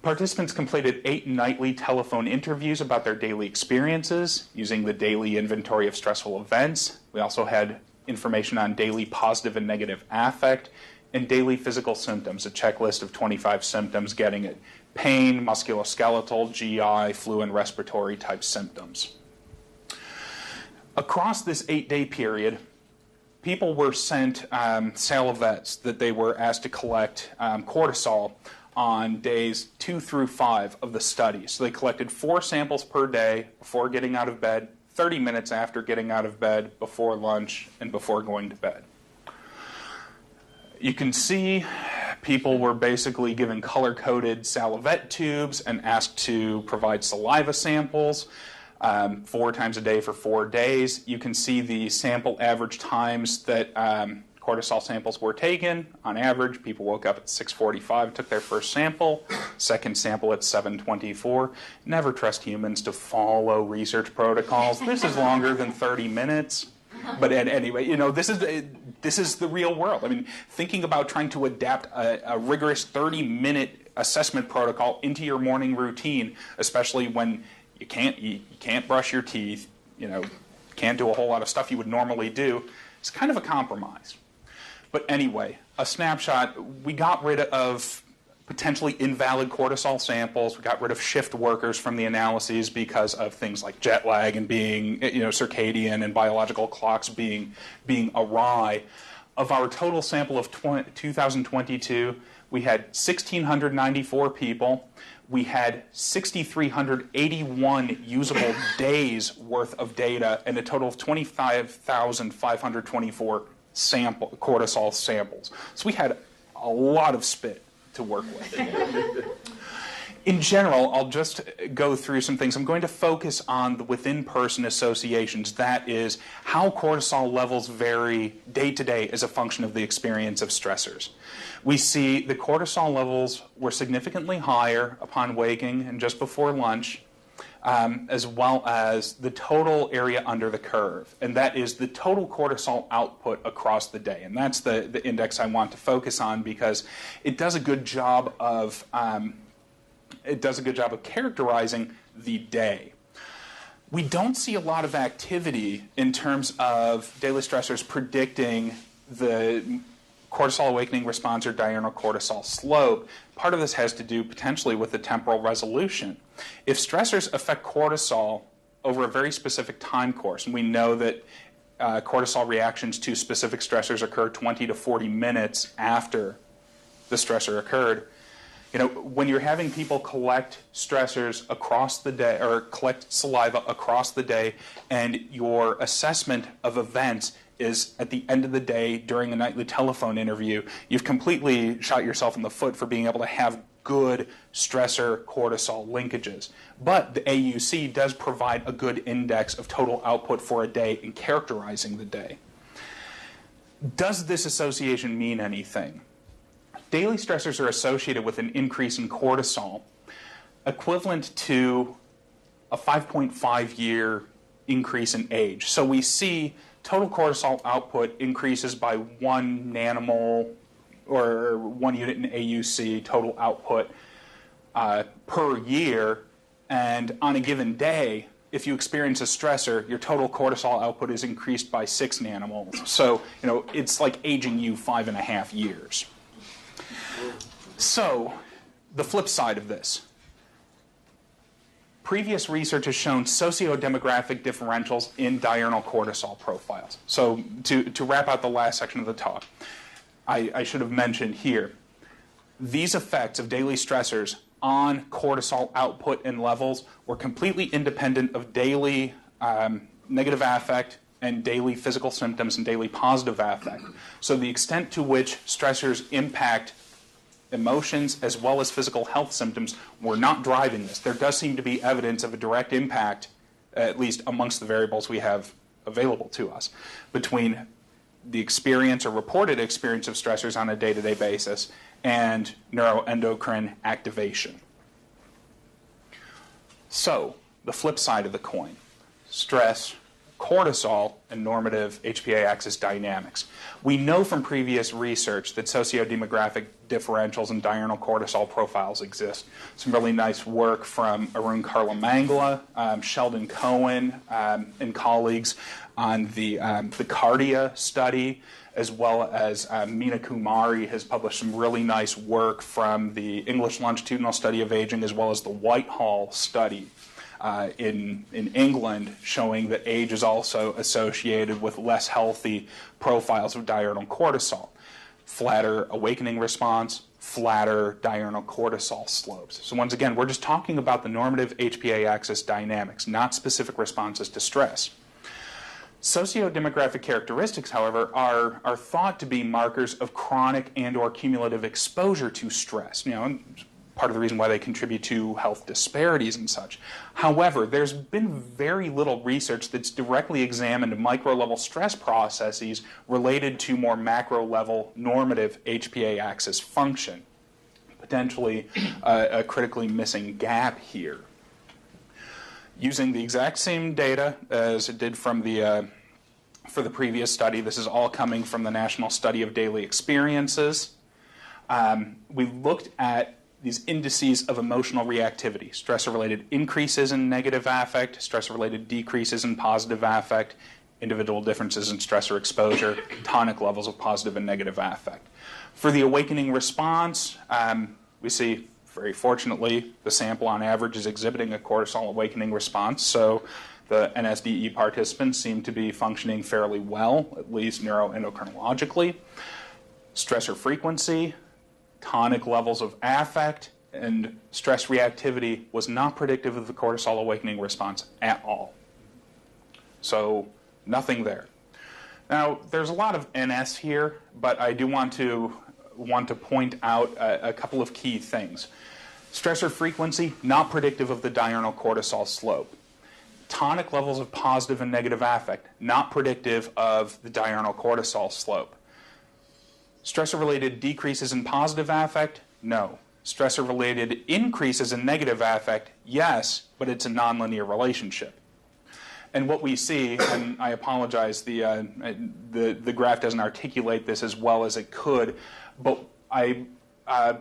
Participants completed 8 nightly telephone interviews about their daily experiences using the daily inventory of stressful events. We also had information on daily positive and negative affect, and daily physical symptoms, a checklist of 25 symptoms, getting it. Pain, musculoskeletal, GI, flu, and respiratory type symptoms. Across this 8-day period, people were sent salivettes that they were asked to collect cortisol on days 2 through 5 of the study. So they collected 4 samples per day before getting out of bed, 30 minutes after getting out of bed, before lunch, and before going to bed. You can see people were basically given color-coded salivette tubes and asked to provide saliva samples 4 times a day for 4 days. You can see the sample average times that cortisol samples were taken. On average, people woke up at 6:45, took their first sample, second sample at 7:24. Never trust humans to follow research protocols. This is longer than 30 minutes. But anyway, this is the real world. I mean, thinking about trying to adapt a rigorous 30-minute assessment protocol into your morning routine, especially when you can't brush your teeth, can't do a whole lot of stuff you would normally do, it's kind of a compromise. But anyway, a snapshot, we got rid of potentially invalid cortisol samples. We got rid of shift workers from the analyses because of things like jet lag and being, circadian and biological clocks being awry. Of our total sample of 2022, we had 1,694 people. We had 6,381 usable days worth of data and a total of 25,524 cortisol samples. So we had a lot of spit to work with. In general, I'll just go through some things. I'm going to focus on the within-person associations. That is, how cortisol levels vary day to day as a function of the experience of stressors. We see the cortisol levels were significantly higher upon waking and just before lunch, as well as the total area under the curve. And that is the total cortisol output across the day. And that's the index I want to focus on because it does a good job of characterizing the day. We don't see a lot of activity in terms of daily stressors predicting the cortisol awakening response or diurnal cortisol slope. Part of this has to do potentially with the temporal resolution. If stressors affect cortisol over a very specific time course, and we know that cortisol reactions to specific stressors occur 20 to 40 minutes after the stressor occurred, when you're having people collect stressors across the day, or collect saliva across the day, and your assessment of events is at the end of the day during a nightly telephone interview, you've completely shot yourself in the foot for being able to have good stressor-cortisol linkages. But the AUC does provide a good index of total output for a day in characterizing the day. Does this association mean anything? Daily stressors are associated with an increase in cortisol equivalent to a 5.5-year increase in age. So we see total cortisol output increases by 1 nanomole or 1 unit in AUC total output per year. And on a given day, if you experience a stressor, your total cortisol output is increased by 6 nanomoles. So, it's like aging you 5.5 years. So, the flip side of this. Previous research has shown socio-demographic differentials in diurnal cortisol profiles. So to wrap out the last section of the talk, I should have mentioned here, these effects of daily stressors on cortisol output and levels were completely independent of daily negative affect and daily physical symptoms and daily positive affect. So the extent to which stressors impact emotions as well as physical health symptoms were not driving this. There does seem to be evidence of a direct impact, at least amongst the variables we have available to us, between the experience or reported experience of stressors on a day-to-day basis and neuroendocrine activation. So, the flip side of the coin, stress, cortisol, and normative HPA axis dynamics. We know from previous research that socio-demographic differentials in diurnal cortisol profiles exist. Some really nice work from Arun Karlamangla, Sheldon Cohen, and colleagues on the Cardia study, as well as Meena Kumari has published some really nice work from the English longitudinal study of aging, as well as the Whitehall study in England, showing that age is also associated with less healthy profiles of diurnal cortisol. Flatter awakening response, flatter diurnal cortisol slopes. So once again, we're just talking about the normative HPA axis dynamics, not specific responses to stress. Sociodemographic characteristics, however, are thought to be markers of chronic and or cumulative exposure to stress. Part of the reason why they contribute to health disparities and such. However, there's been very little research that's directly examined micro-level stress processes related to more macro-level normative HPA axis function. Potentially a critically missing gap here. Using the exact same data as it did from for the previous study, this is all coming from the National Study of Daily Experiences. We looked at these indices of emotional reactivity, stressor-related increases in negative affect, stressor-related decreases in positive affect, individual differences in stressor exposure, tonic levels of positive and negative affect. For the awakening response, we see, very fortunately, the sample on average is exhibiting a cortisol awakening response, so the NSDE participants seem to be functioning fairly well, at least neuroendocrinologically. Stressor frequency, tonic levels of affect, and stress reactivity was not predictive of the cortisol awakening response at all. So nothing there. Now, there's a lot of NS here, but I do want to point out a couple of key things. Stressor frequency, not predictive of the diurnal cortisol slope. Tonic levels of positive and negative affect, not predictive of the diurnal cortisol slope. Stressor-related decreases in positive affect? No. Stressor-related increases in negative affect? Yes, but it's a nonlinear relationship. And what we see, and I apologize, the graph doesn't articulate this as well as it could, but I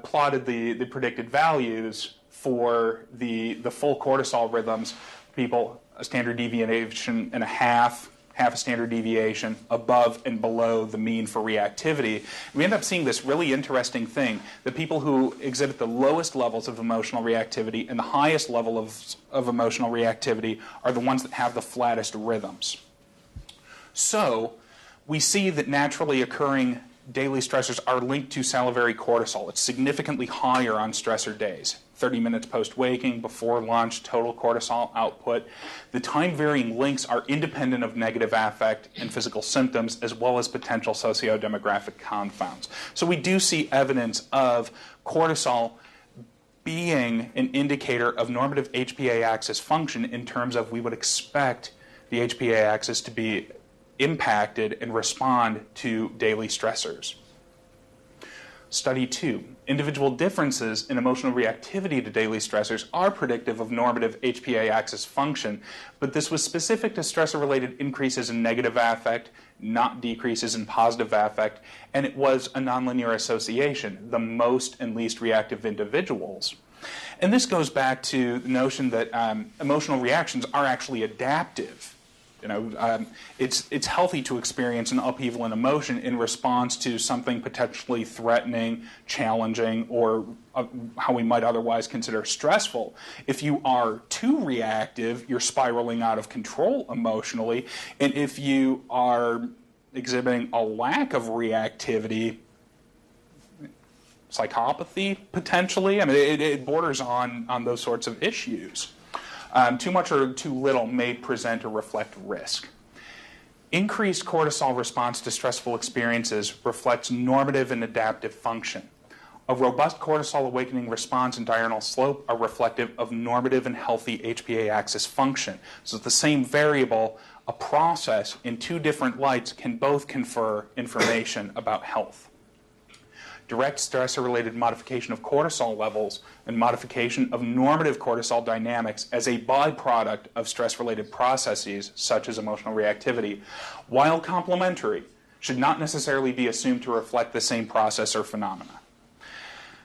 plotted the predicted values for the full cortisol rhythms. People, a standard deviation and a half a standard deviation, above and below the mean for reactivity. We end up seeing this really interesting thing. The people who exhibit the lowest levels of emotional reactivity and the highest level of emotional reactivity are the ones that have the flattest rhythms. So we see that naturally occurring daily stressors are linked to salivary cortisol. It's significantly higher on stressor days. 30 minutes post-waking, before lunch, total cortisol output. The time-varying links are independent of negative affect and physical symptoms, as well as potential sociodemographic confounds. So we do see evidence of cortisol being an indicator of normative HPA axis function in terms of we would expect the HPA axis to be impacted and respond to daily stressors. Study 2. Individual differences in emotional reactivity to daily stressors are predictive of normative HPA axis function, but this was specific to stressor-related increases in negative affect, not decreases in positive affect, and it was a nonlinear association, the most and least reactive individuals. And this goes back to the notion that emotional reactions are actually adaptive. It's healthy to experience an upheaval in emotion in response to something potentially threatening, challenging, or how we might otherwise consider stressful. If you are too reactive, you're spiraling out of control emotionally, and if you are exhibiting a lack of reactivity, psychopathy potentially, it borders on those sorts of issues. Too much or too little may present or reflect risk. Increased cortisol response to stressful experiences reflects normative and adaptive function. A robust cortisol awakening response and diurnal slope are reflective of normative and healthy HPA axis function. So the same variable, a process in two different lights, can both confer information about health. Direct stressor-related modification of cortisol levels and modification of normative cortisol dynamics as a byproduct of stress-related processes, such as emotional reactivity, while complementary, should not necessarily be assumed to reflect the same process or phenomena.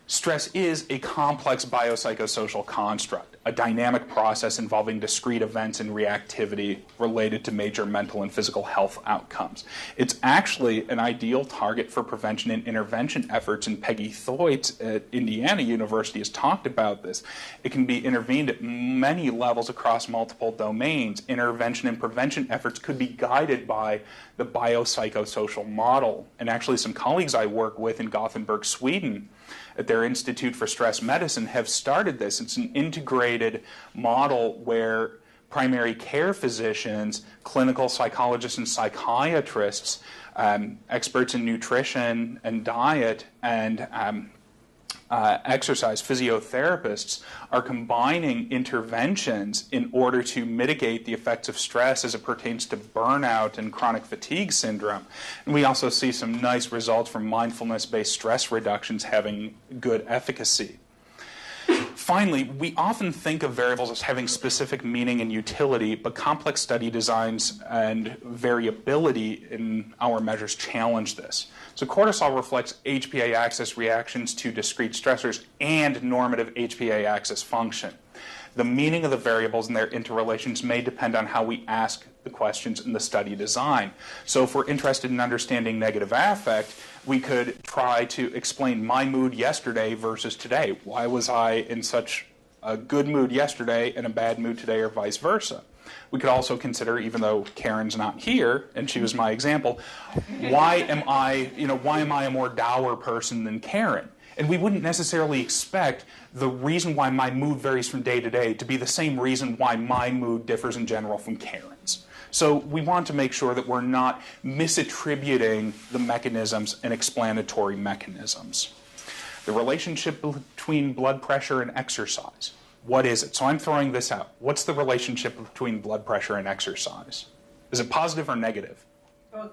Stress is a complex biopsychosocial construct, a dynamic process involving discrete events and reactivity related to major mental and physical health outcomes. It's actually an ideal target for prevention and intervention efforts, and Peggy Thoit at Indiana University has talked about this. It can be intervened at many levels across multiple domains. Intervention and prevention efforts could be guided by the biopsychosocial model. And actually some colleagues I work with in Gothenburg, Sweden, at their Institute for Stress Medicine have started this. It's an integrated model where primary care physicians, clinical psychologists and psychiatrists, experts in nutrition and diet, and exercise physiotherapists are combining interventions in order to mitigate the effects of stress as it pertains to burnout and chronic fatigue syndrome. And we also see some nice results from mindfulness-based stress reductions having good efficacy. Finally, we often think of variables as having specific meaning and utility, but complex study designs and variability in our measures challenge this. So cortisol reflects HPA axis reactions to discrete stressors and normative HPA axis function. The meaning of the variables and their interrelations may depend on how we ask the questions in the study design. So if we're interested in understanding negative affect, we could try to explain my mood yesterday versus today. Why was I in such a good mood yesterday and a bad mood today, or vice versa? We could also consider, even though Karen's not here, and she was my example, why am I a more dour person than Karen? And we wouldn't necessarily expect the reason why my mood varies from day to day to be the same reason why my mood differs in general from Karen's. So we want to make sure that we're not misattributing the mechanisms and explanatory mechanisms. The relationship between blood pressure and exercise. What is it? So I'm throwing this out. What's the relationship between blood pressure and exercise? Is it positive or negative? Both.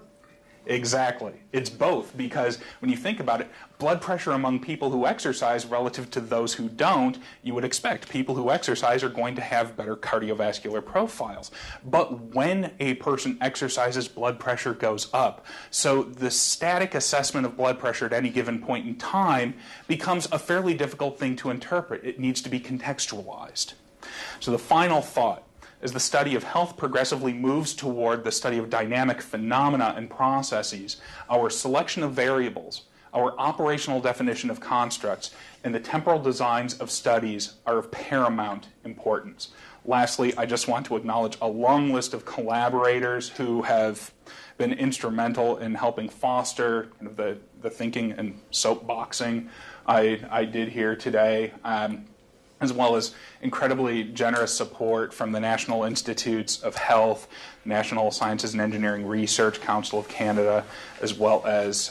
Exactly. It's both, because when you think about it, blood pressure among people who exercise relative to those who don't, you would expect people who exercise are going to have better cardiovascular profiles. But when a person exercises, blood pressure goes up. So the static assessment of blood pressure at any given point in time becomes a fairly difficult thing to interpret. It needs to be contextualized. So the final thought: as the study of health progressively moves toward the study of dynamic phenomena and processes, our selection of variables, our operational definition of constructs, and the temporal designs of studies are of paramount importance. Lastly, I just want to acknowledge a long list of collaborators who have been instrumental in helping foster kind of the thinking and soapboxing I did here today, as well as incredibly generous support from the National Institutes of Health, National Sciences and Engineering Research Council of Canada, as well as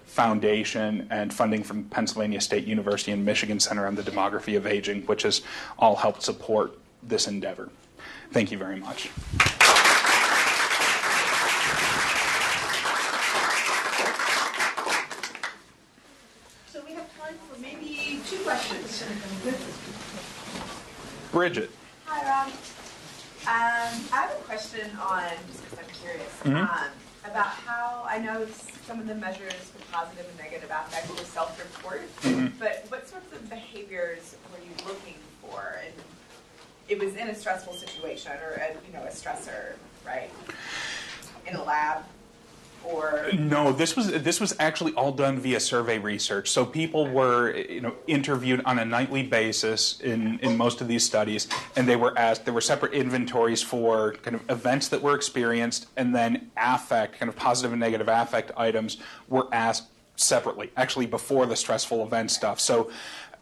foundation and funding from Pennsylvania State University and Michigan Center on the Demography of Aging, which has all helped support this endeavor. Thank you very much. So we have time for maybe 2 questions. Bridget. Hi, Rob. I have a question on, just because I'm curious, about how I know some of the measures for positive and negative affect were self-report, but what sorts of behaviors were you looking for? And it was in a stressful situation, or a stressor, right? In a lab? Or no, this was actually all done via survey research. So people were interviewed on a nightly basis in most of these studies, and they were asked. There were separate inventories for kind of events that were experienced, and then affect, kind of positive and negative affect items were asked separately, actually before the stressful event stuff. So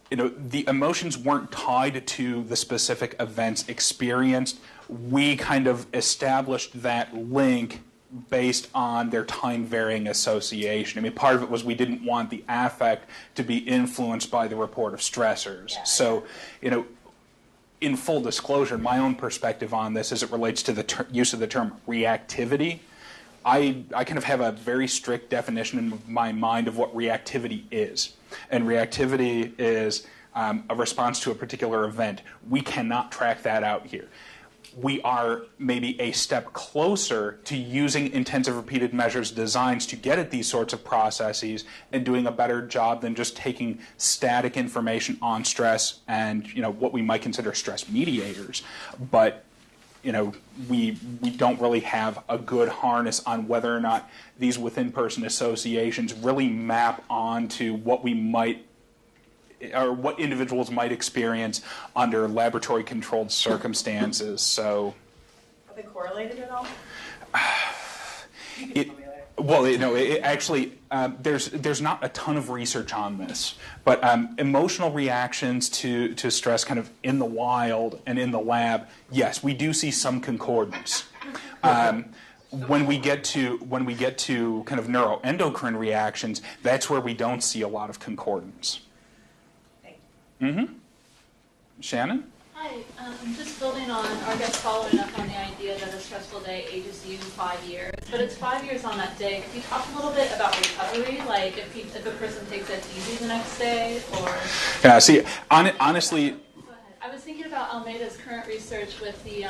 the emotions weren't tied to the specific events experienced. We kind of established that link based on their time-varying association. I mean, part of it was we didn't want the affect to be influenced by the report of stressors. Yeah. So, in full disclosure, my own perspective on this as it relates to the use of the term reactivity, I kind of have a very strict definition in my mind of what reactivity is. And reactivity is a response to a particular event. We cannot track that out here. we are maybe a step closer to using intensive repeated measures designs to get at these sorts of processes and doing a better job than just taking static information on stress and what we might consider stress mediators. But we don't really have a good harness on whether or not these within-person associations really map onto what we might or what individuals might experience under laboratory-controlled circumstances. So, are they correlated at all? Actually, there's not a ton of research on this, but emotional reactions to stress, kind of in the wild and in the lab, yes, we do see some concordance. When we get to kind of neuroendocrine reactions, that's where we don't see a lot of concordance. Shannon? Hi, just building on, or I guess following up on the idea that a stressful day ages you 5 years, but it's 5 years on that day. Could you talk a little bit about recovery, like if a person takes it easy the next day, or? Yeah, see, honestly. Go ahead. I was thinking about Almeida's current research with the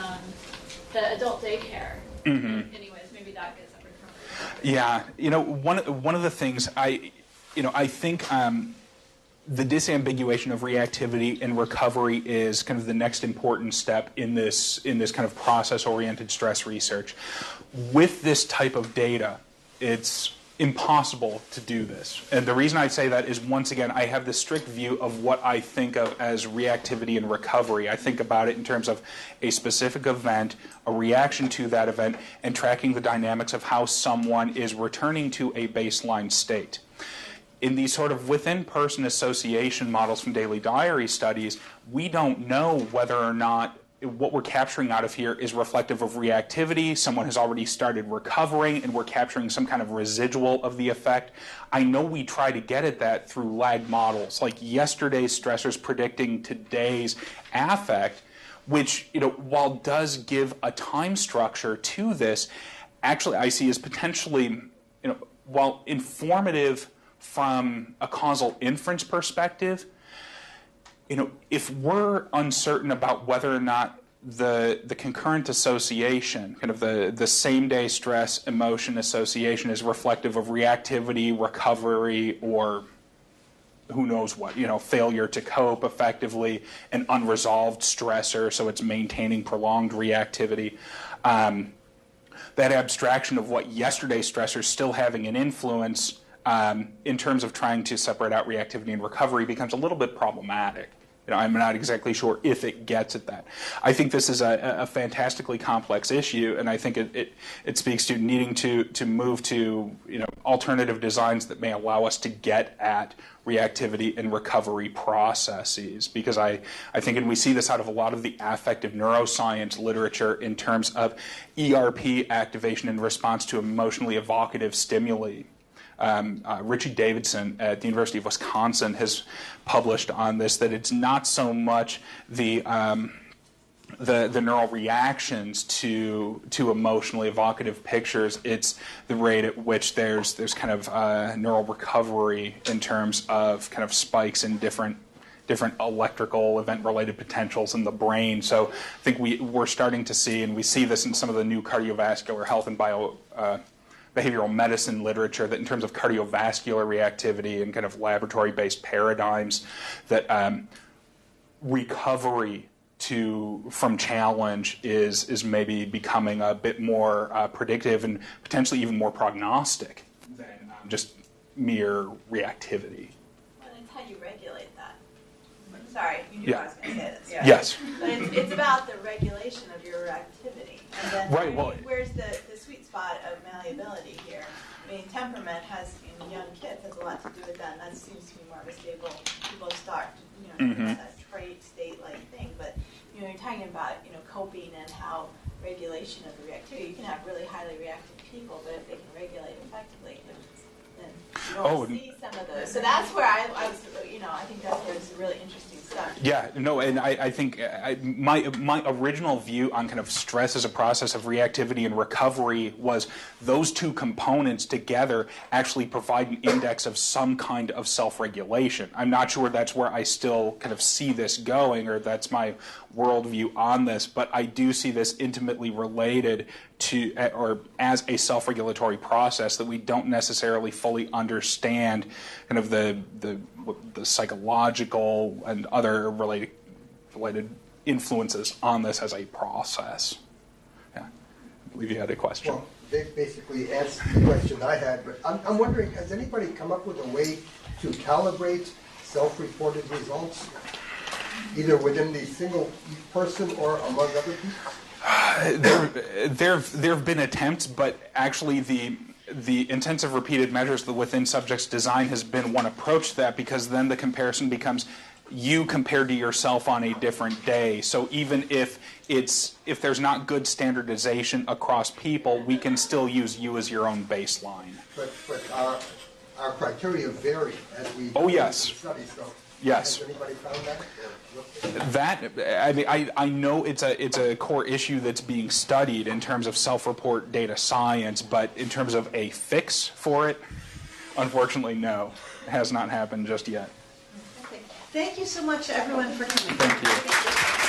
adult daycare. Anyways, maybe that gets up recovery. Yeah, one of the things I think. The disambiguation of reactivity and recovery is kind of the next important step in this kind of process-oriented stress research. With this type of data, it's impossible to do this. And the reason I say that is, once again, I have this strict view of what I think of as reactivity and recovery. I think about it in terms of a specific event, a reaction to that event, and tracking the dynamics of how someone is returning to a baseline state. In these sort of within-person association models from daily diary studies, we don't know whether or not what we're capturing out of here is reflective of reactivity. Someone has already started recovering, and we're capturing some kind of residual of the effect. I know we try to get at that through lag models, like yesterday's stressors predicting today's affect, which, while does give a time structure to this, actually I see as potentially, while informative from a causal inference perspective, if we're uncertain about whether or not the concurrent association, kind of the same day stress emotion association, is reflective of reactivity, recovery, or who knows what, failure to cope effectively, an unresolved stressor, so it's maintaining prolonged reactivity. That abstraction of what yesterday's stressor is still having an influence in terms of trying to separate out reactivity and recovery becomes a little bit problematic. I'm not exactly sure if it gets at that. I think this is a fantastically complex issue, and I think it speaks to needing to move to alternative designs that may allow us to get at reactivity and recovery processes. Because I think, and we see this out of a lot of the affective neuroscience literature in terms of ERP activation in response to emotionally evocative stimuli. Richie Davidson at the University of Wisconsin has published on this, that it's not so much the neural reactions to emotionally evocative pictures, it's the rate at which there's kind of neural recovery in terms of kind of spikes in different electrical event-related potentials in the brain. So I think we're starting to see, and we see this in some of the new cardiovascular health and behavioral medicine literature, that in terms of cardiovascular reactivity and kind of laboratory-based paradigms, that recovery from challenge is maybe becoming a bit more predictive and potentially even more prognostic than just mere reactivity. Well, it's how you regulate that. Sorry, you knew I was going to say this. Yeah. Yes. But it's about the regulation of your activity. And then where's the sweet spot of malleability here? I mean, temperament has, in young kids, has a lot to do with that, and that seems to be more of a stable start, a trait, state-like thing. But, you're talking about, coping and how regulation of the reactivity. You can have really highly reactive people, but if they can regulate effectively, then You don't see some of those. So that's where I was, I think that's where it's really interesting stuff. Yeah, no, and I think my original view on kind of stress as a process of reactivity and recovery was those two components together actually provide an index of some kind of self-regulation. I'm not sure that's where I still kind of see this going, or that's my worldview on this, but I do see this intimately related to, or as a self-regulatory process that we don't necessarily fully understand kind of the psychological and other related influences on this as a process. Yeah, I believe you had a question. Well, they basically answered the question I had, but I'm wondering, has anybody come up with a way to calibrate self-reported results, either within the single person or among other people? There have been attempts, but actually the intensive repeated measures within subjects design has been one approach to that, because then the comparison becomes you compared to yourself on a different day. So even if there's not good standardization across people, we can still use you as your own baseline. But our criteria vary as we study. So yes. Has anybody found that? I know it's a core issue that's being studied in terms of self-report data science, but in terms of a fix for it, unfortunately, no, it has not happened just yet. Okay. Thank you so much, everyone, for coming. Thank you.